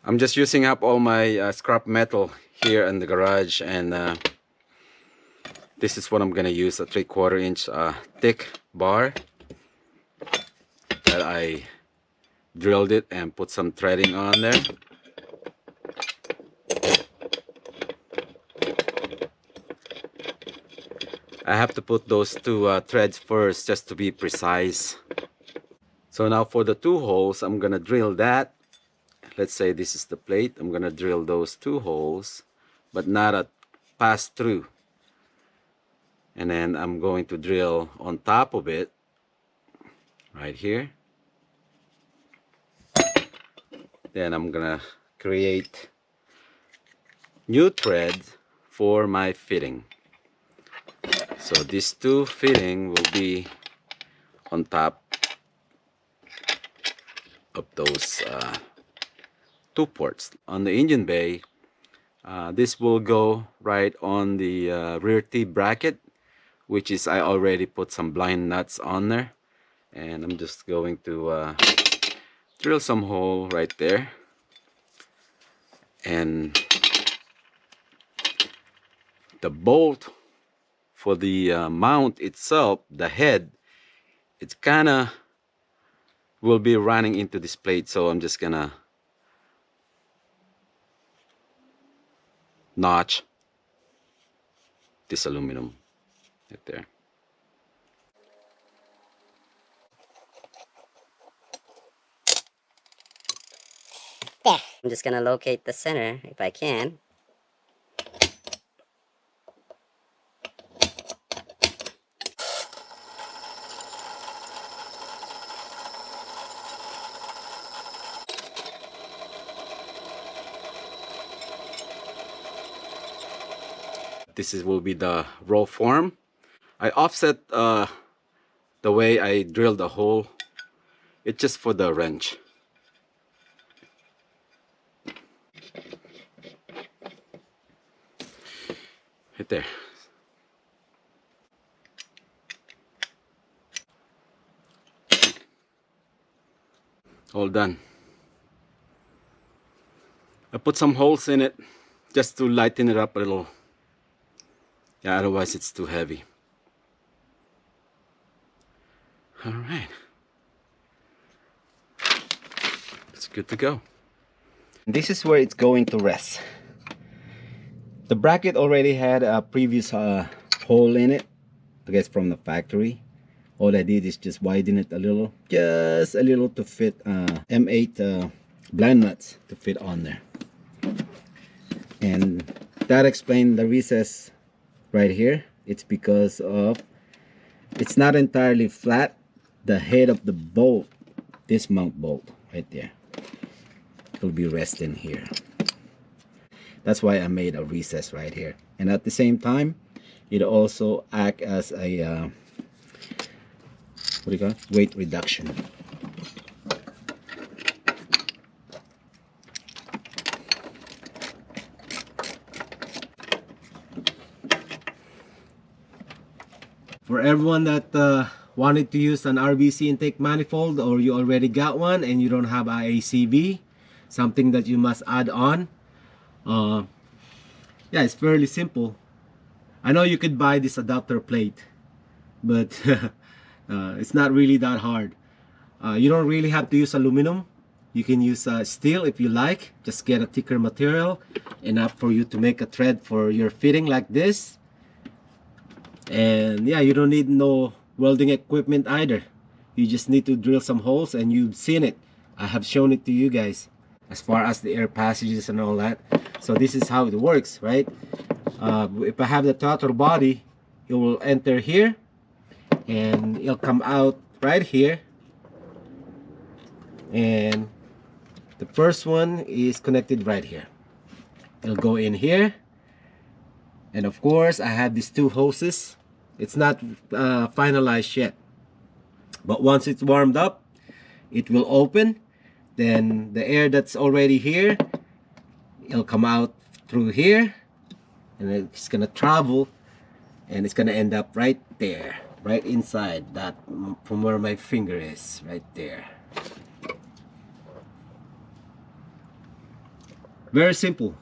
I'm just using up all my scrap metal here in the garage, and this is what I'm gonna use, a 3/4 inch thick bar that I drilled it and put some threading on there. I have to put those two threads first just to be precise. So now for the 2 holes, I'm gonna drill that. Let's say this is the plate. I'm gonna drill those 2 holes, but not a pass through. And then I'm going to drill on top of it right here. Then I'm gonna create new threads for my fitting. So these 2 fitting will be on top of those 2 ports. On the engine bay, this will go right on the rear T-bracket, which is, I already put some blind nuts on there, and I'm just going to drill some hole right there. And the bolt for the mount itself, the head, it's kinda will be running into this plate, so I'm just gonna notch this aluminum right there. There. I'm just gonna locate the center if I can. This will be the roll form. I offset the way I drilled the hole. It's just for the wrench. Right there. All done. I put some holes in it just to lighten it up a little. Yeah, otherwise it's too heavy. All right. It's good to go. This is where it's going to rest. The bracket already had a previous hole in it, I guess from the factory. All I did is just widen it a little, just a little, to fit M8 blind nuts to fit on there. And that explained the recess right here. It's because of, it's not entirely flat. The head of the bolt, this mount bolt right there, will be resting here. That's why I made a recess right here. And at the same time, it also acts as a what do you call it? Weight reduction. For everyone that wanted to use an RBC intake manifold, or you already got one and you don't have IACV, something that you must add on, yeah, it's fairly simple. I know you could buy this adapter plate, but it's not really that hard. You don't really have to use aluminum. You can use steel if you like. Just get a thicker material, enough for you to make a thread for your fitting like this. And yeah, you don't need no welding equipment either. You just need to drill some holes, and you've seen it. I have shown it to you guys as far as the air passages and all that. So this is how it works, right? If I have the throttle body, it will enter here and it'll come out right here. And the first one is connected right here. It'll go in here. And of course, I have these 2 hoses. It's not finalized yet. But once it's warmed up, it will open. Then the air that's already here, it'll come out through here. And it's going to travel. And it's going to end up right there. Right inside that, from where my finger is. Right there. Very simple.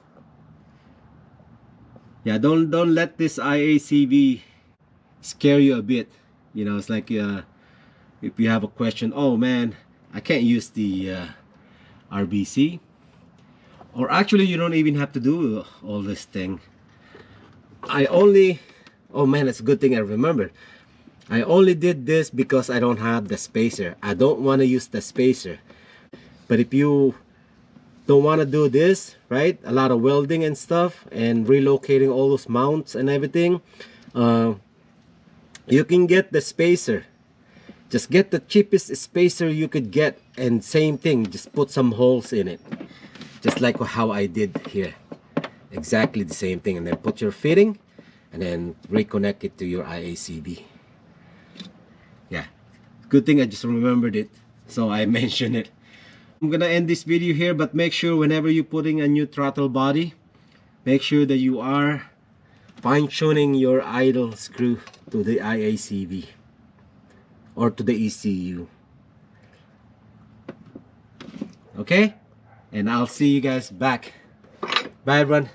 Yeah, don't let this IACV scare you a bit. You know, it's like if you have a question, oh man, I can't use the RBC. Or actually, you don't even have to do all this thing. Oh man, it's a good thing I remembered. I only did this because I don't have the spacer. I don't want to use the spacer. But if you don't want to do this, right, a lot of welding and stuff and relocating all those mounts and everything, you can get the spacer. Just get the cheapest spacer you could get, and same thing, just put some holes in it, just like how I did here. Exactly the same thing, and then put your fitting and then reconnect it to your IACV. Yeah, good thing I just remembered it, so I mentioned it. I'm gonna end this video here, but make sure whenever you're putting a new throttle body, make sure that you are fine-tuning your idle screw to the IACV or to the ECU. Okay, and I'll see you guys back. Bye everyone.